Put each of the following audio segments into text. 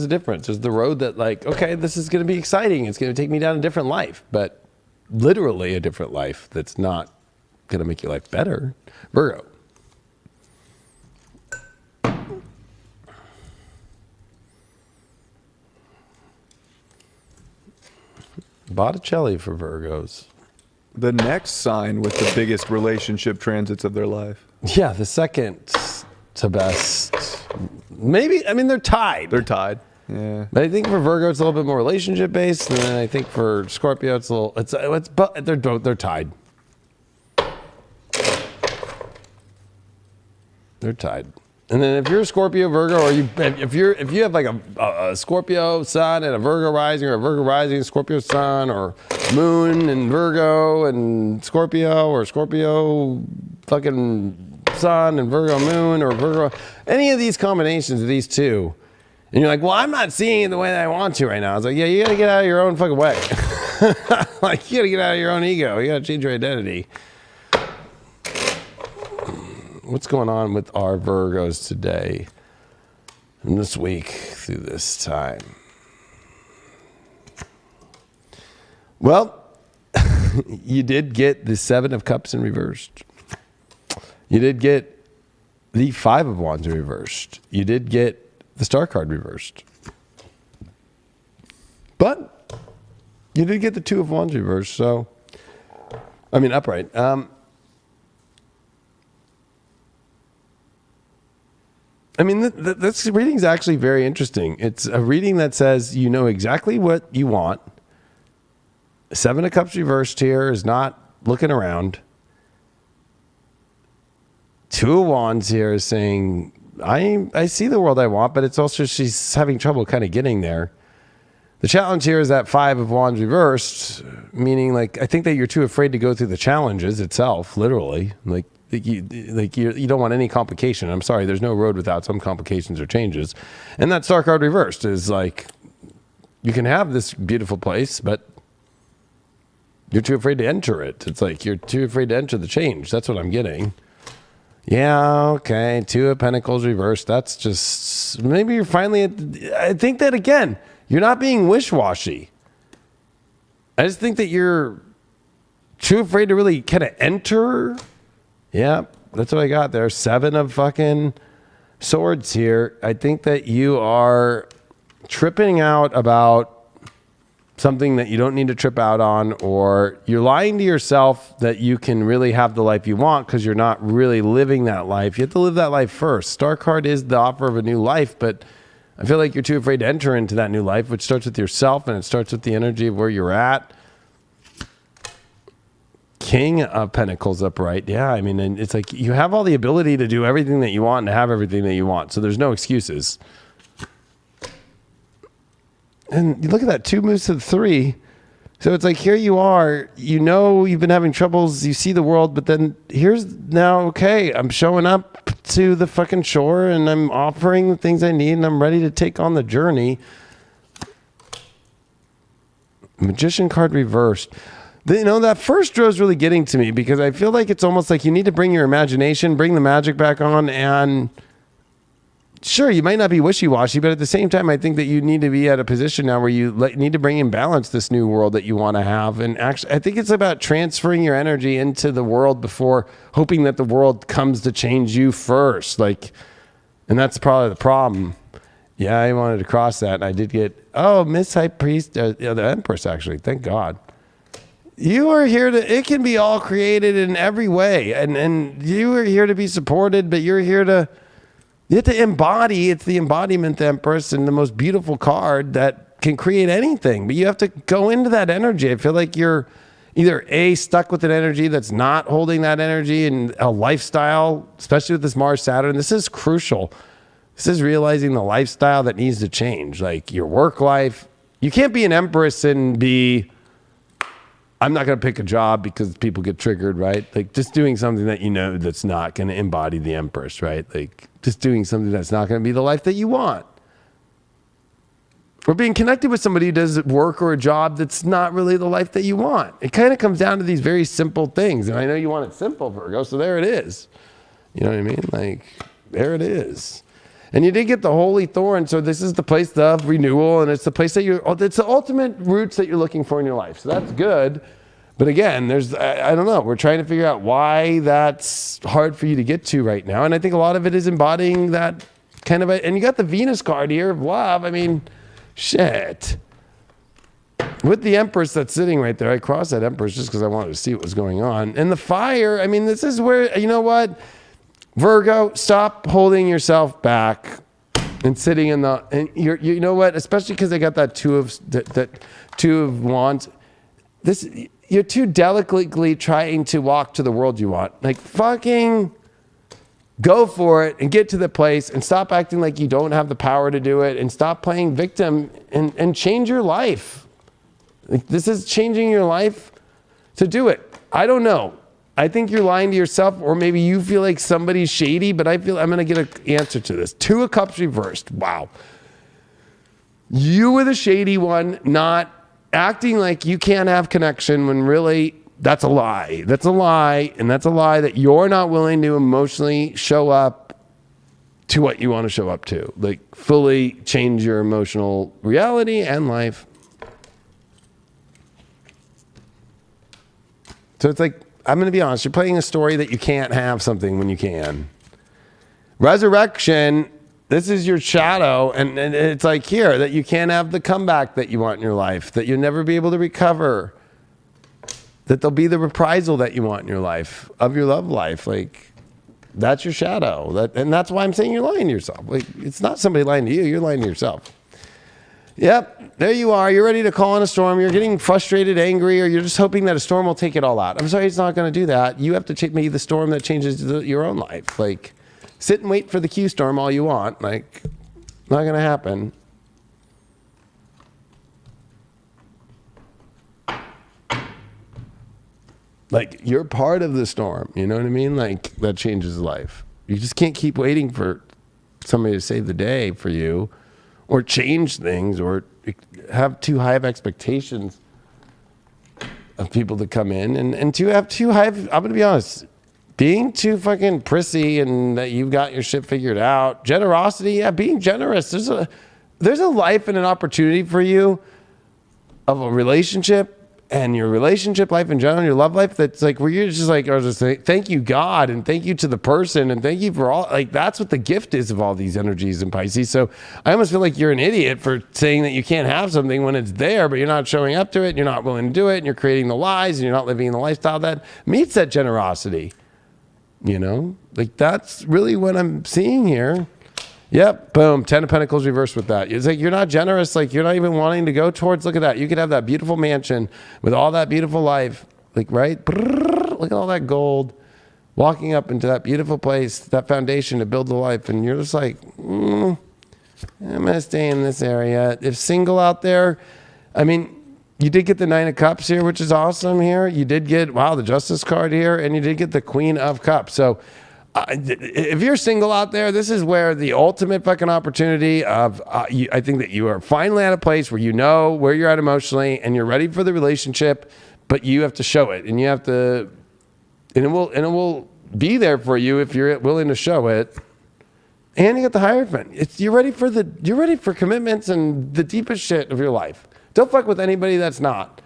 a difference. There's the road that like, okay, this is going to be exciting. It's going to take me down a different life, but literally a different life that's not going to make your life better. Virgo. Botticelli for Virgos. The next sign with the biggest relationship transits of their life. Yeah, the second to best. Maybe, I mean, they're tied. They're tied. Yeah. But I think for Virgo, it's a little bit more relationship based. And then I think for Scorpio, it's a little, but they're tied. They're tied. And then if you're a Scorpio, Virgo, or if you have like a Scorpio sun and a Virgo rising, or a Virgo rising, Scorpio sun, or moon and Virgo and Scorpio, or Scorpio fucking sun and Virgo moon, or Virgo, any of these combinations of these two, and you're like, well, I'm not seeing it the way that I want to right now. I was like, yeah, you gotta get out of your own fucking way. Like, you gotta get out of your own ego. You gotta change your identity. What's going on with our Virgos today and this week through this time? Well, you did get the Seven of Cups in reversed. You did get the Five of Wands in reversed. You did get the Star card reversed. But you did get the Two of Wands reversed, so, I mean, upright. I mean, this reading is actually very interesting. It's a reading that says you know exactly what you want. Seven of Cups reversed here is not looking around. Two of Wands here is saying, I see the world I want, but it's also she's having trouble kind of getting there. The challenge here is that Five of Wands reversed, meaning like I think that you're too afraid to go through the challenges itself, literally. You don't want any complication. I'm sorry, there's no road without some complications or changes. And that Star card reversed is like, you can have this beautiful place, but you're too afraid to enter it. It's like you're too afraid to enter the change. That's what I'm getting. Yeah, okay, Two of Pentacles reversed. That's just, maybe you're finally, I think that again, you're not being wish-washy. I just think that you're too afraid to really kind of enter. Yeah, that's what I got there. Seven of fucking Swords here. I think that you are tripping out about something that you don't need to trip out on, or you're lying to yourself that you can really have the life you want because you're not really living that life. You have to live that life first. Star card is the offer of a new life, but I feel like you're too afraid to enter into that new life, which starts with yourself, and it starts with the energy of where you're at. King of Pentacles upright. Yeah, I mean, and it's like you have all the ability to do everything that you want and to have everything that you want. So there's no excuses. And you look at that, 2 moves to the 3. So it's like, here you are, you know, you've been having troubles, you see the world, but then here's now, okay, I'm showing up to the fucking shore and I'm offering the things I need and I'm ready to take on the journey. Magician card reversed. You know, that first row is really getting to me because I feel like it's almost like you need to bring your imagination, bring the magic back on, and sure, you might not be wishy-washy, but at the same time, I think that you need to be at a position now where you need to bring in balance this new world that you want to have. And actually, I think it's about transferring your energy into the world before hoping that the world comes to change you first. Like, and that's probably the problem. Yeah, I wanted to cross that, and I did get, Miss High Priest, the Empress, actually. Thank God. You are here to, it can be all created in every way. And you are here to be supported, but you're here to, you have to embody. It's the embodiment, the Empress, and the most beautiful card that can create anything. But you have to go into that energy. I feel like you're either A, stuck with an energy that's not holding that energy, and a lifestyle, especially with this Mars Saturn. This is crucial. This is realizing the lifestyle that needs to change, like your work life. You can't be an Empress and be, I'm not going to pick a job because people get triggered, right? Like just doing something that you know that's not going to embody the Empress, right? Like just doing something that's not going to be the life that you want. Or being connected with somebody who does work or a job that's not really the life that you want. It kind of comes down to these very simple things. And I know you want it simple, Virgo, so there it is. You know what I mean? Like, there it is. And you did get the Holy Thorn, so this is the place of renewal, and it's the place that it's the ultimate roots that you're looking for in your life. So that's good. But again, I don't know. We're trying to figure out why that's hard for you to get to right now. And I think a lot of it is embodying that kind of and you got the Venus card here of love. I mean, shit. With the Empress that's sitting right there, I crossed that Empress just because I wanted to see what was going on. And the fire, I mean, this is where, you know what? Virgo, stop holding yourself back and sitting in you know what? Especially because I got that two of wands. You're too delicately trying to walk to the world you want. Like, fucking go for it and get to the place and stop acting like you don't have the power to do it and stop playing victim and change your life. Like, this is changing your life to do it. I don't know. I think you're lying to yourself, or maybe you feel like somebody's shady, but I feel I'm going to get an answer to this. Two of Cups reversed. Wow. You were the shady one, not acting like you can't have connection when really that's a lie. That's a lie. And that's a lie that you're not willing to emotionally show up to what you want to show up to. Like, fully change your emotional reality and life. So it's like, I'm going to be honest, you're playing a story that you can't have something when you can. Resurrection, this is your shadow, and it's like here, that you can't have the comeback that you want in your life, that you'll never be able to recover, that there'll be the reprisal that you want in your life, of your love life. Like, that's your shadow. And that's why I'm saying you're lying to yourself. Like, it's not somebody lying to you, you're lying to yourself. Yep, there you are. You're ready to call in a storm. You're getting frustrated, angry, or you're just hoping that a storm will take it all out. I'm sorry, it's not going to do that. You have to be the storm that changes your own life. Like, sit and wait for the Q storm all you want. Like, not going to happen. Like, you're part of the storm. You know what I mean? Like, that changes life. You just can't keep waiting for somebody to save the day for you, or change things, or have too high of expectations of people to come in, and to have too high of, I'm going to be honest, being too fucking prissy and that you've got your shit figured out. Generosity, yeah, being generous. There's a life and an opportunity for you of a relationship, and your relationship life in general, your love life, that's like where you're just like, or just say, thank you, God, and thank you to the person, and thank you for all, like, that's what the gift is of all these energies in Pisces. So I almost feel like you're an idiot for saying that you can't have something when it's there, but you're not showing up to it, and you're not willing to do it, and you're creating the lies, and you're not living the lifestyle that meets that generosity. You know, like, that's really what I'm seeing here. Yep, boom, 10 of Pentacles reversed with that. It's like you're not generous, like you're not even wanting to go towards, look at that. You could have that beautiful mansion with all that beautiful life, like, right? Brrr, look at all that gold, walking up into that beautiful place, that foundation to build the life, and you're just like, I'm going to stay in this area. If single out there, I mean, you did get the 9 of Cups here, which is awesome here. You did get, wow, the Justice card here, and you did get the Queen of Cups. So if you're single out there, this is where the ultimate fucking opportunity of, I think that you are finally at a place where you know where you're at emotionally and you're ready for the relationship, but you have to show it, and you have to, and it will be there for you if you're willing to show it. And you got the Hierophant. You're ready for commitments and the deepest shit of your life. Don't fuck with anybody that's not.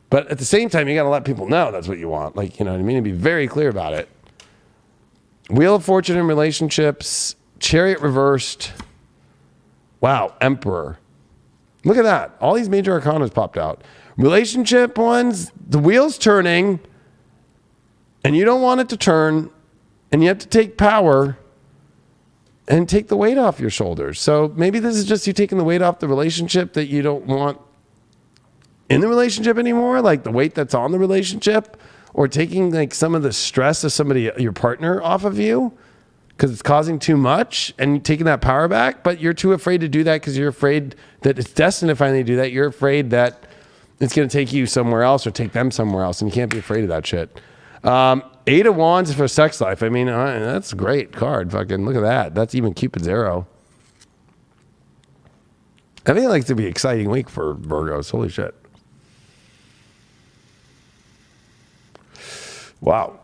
But at the same time, you got to let people know that's what you want. Like, you know what I mean? And be very clear about it. Wheel of Fortune in relationships. Chariot reversed. Wow, Emperor. Look at that. All these major arcanas popped out. Relationship ones, the wheel's turning, and you don't want it to turn, and you have to take power and take the weight off your shoulders. So maybe this is just you taking the weight off the relationship that you don't want in the relationship anymore, like the weight that's on the relationship, or taking like some of the stress of somebody, your partner, off of you because it's causing too much, and taking that power back, but you're too afraid to do that because you're afraid that it's destined to finally do that. You're afraid that it's going to take you somewhere else or take them somewhere else, and you can't be afraid of that shit. 8 of Wands for sex life. I mean, that's a great card. Fucking look at that. That's even Cupid's arrow. I think it likes to be an exciting week for Virgos. Holy shit. Wow.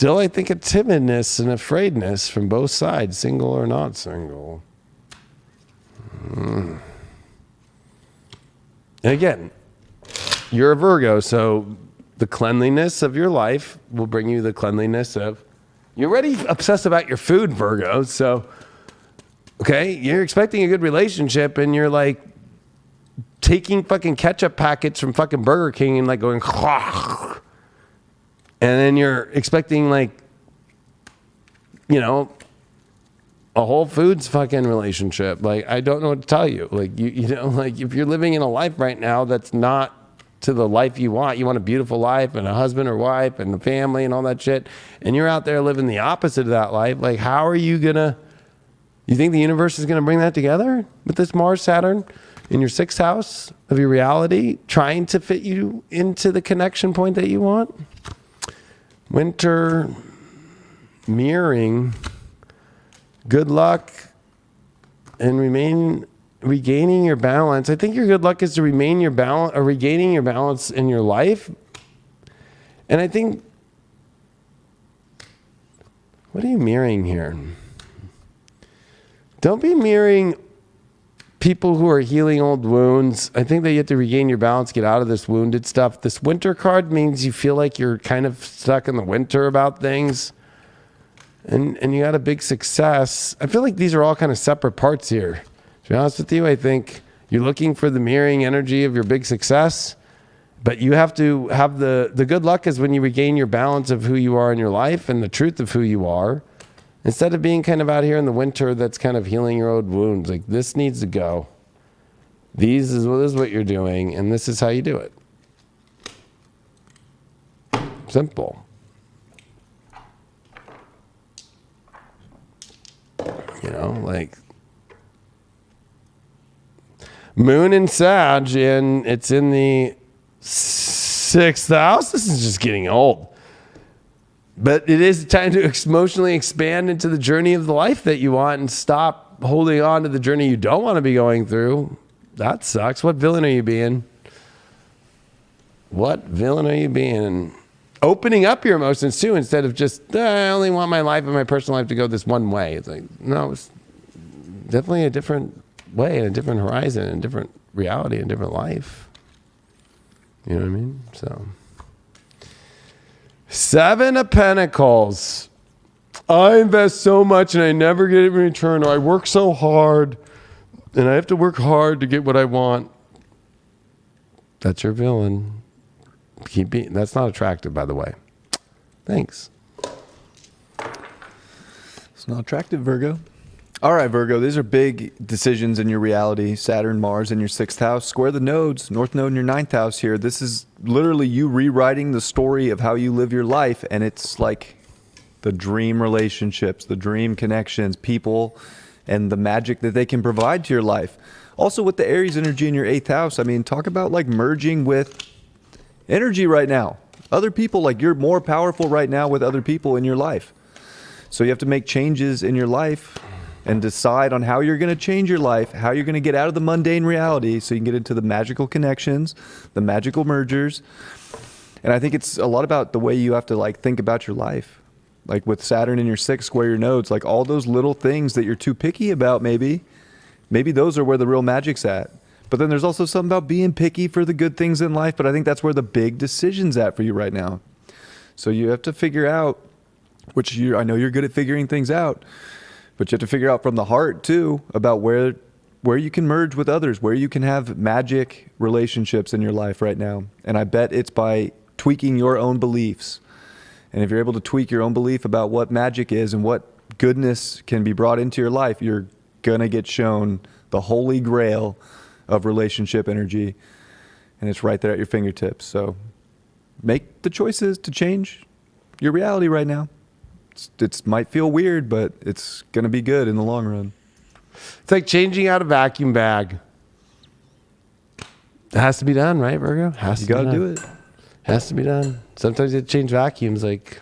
still, I think, a timidness and afraidness from both sides, single or not single. And again, you're a Virgo, so the cleanliness of your life will bring you the cleanliness of... You're already obsessed about your food, Virgo, so... Okay, you're expecting a good relationship, and you're like taking fucking ketchup packets from fucking Burger King and like going... And then you're expecting like, you know, a Whole Foods fucking relationship. Like, I don't know what to tell you. Like, you know, like if you're living in a life right now that's not to the life you want a beautiful life and a husband or wife and a family and all that shit, and you're out there living the opposite of that life, like how are you gonna, you think the universe is gonna bring that together with this Mars Saturn in your 6th house of your reality, trying to fit you into the connection point that you want? Winter mirroring, good luck and regaining your balance. I think your good luck is to remain your balance or regaining your balance in your life. And I think, what are you mirroring here? Don't be mirroring people who are healing old wounds. I think that you have to regain your balance, get out of this wounded stuff. This winter card means you feel like you're kind of stuck in the winter about things. And you got a big success. I feel like these are all kind of separate parts here. To be honest with you, I think you're looking for the mirroring energy of your big success, but you have to have the good luck is when you regain your balance of who you are in your life and the truth of who you are. Instead of being kind of out here in the winter that's kind of healing your old wounds, like this needs to go. This is what you're doing, and this is how you do it. Simple. You know, like Moon and Sag, and it's in the 6th house. This is just getting old. But it is time to emotionally expand into the journey of the life that you want and stop holding on to the journey you don't want to be going through. That sucks. What villain are you being? What villain are you being? Opening up your emotions too, instead of just, I only want my life and my personal life to go this one way. It's like, no, it's definitely a different way and a different horizon and a different reality and a different life. You know what I mean? So... 7 of Pentacles. I invest so much and I never get it in return, or I work so hard and I have to work hard to get what I want. That's your villain. Keep being, that's not attractive, by the way. Thanks. It's not attractive, Virgo. All right, Virgo, these are big decisions in your reality. Saturn, Mars in your 6th house. Square the nodes, North Node in your 9th house here. This is literally you rewriting the story of how you live your life. And it's like the dream relationships, the dream connections, people, and the magic that they can provide to your life. Also with the Aries energy in your 8th house, I mean, talk about like merging with energy right now. Other people, like you're more powerful right now with other people in your life. So you have to make changes in your life and decide on how you're going to change your life, how you're going to get out of the mundane reality so you can get into the magical connections, the magical mergers. And I think it's a lot about the way you have to like think about your life. Like with Saturn in your 6th, square your nodes, like all those little things that you're too picky about, maybe those are where the real magic's at. But then there's also something about being picky for the good things in life. But I think that's where the big decision's at for you right now. So you have to figure out, which I know you're good at figuring things out, but you have to figure out from the heart too about where you can merge with others, where you can have magic relationships in your life right now. And I bet it's by tweaking your own beliefs. And if you're able to tweak your own belief about what magic is and what goodness can be brought into your life, you're going to get shown the holy grail of relationship energy. And it's right there at your fingertips. So make the choices to change your reality right now. It might feel weird, but it's going to be good in the long run. It's like changing out a vacuum bag. It has to be done, right, Virgo? You got to do it. Has to be done. Sometimes you have to change vacuums like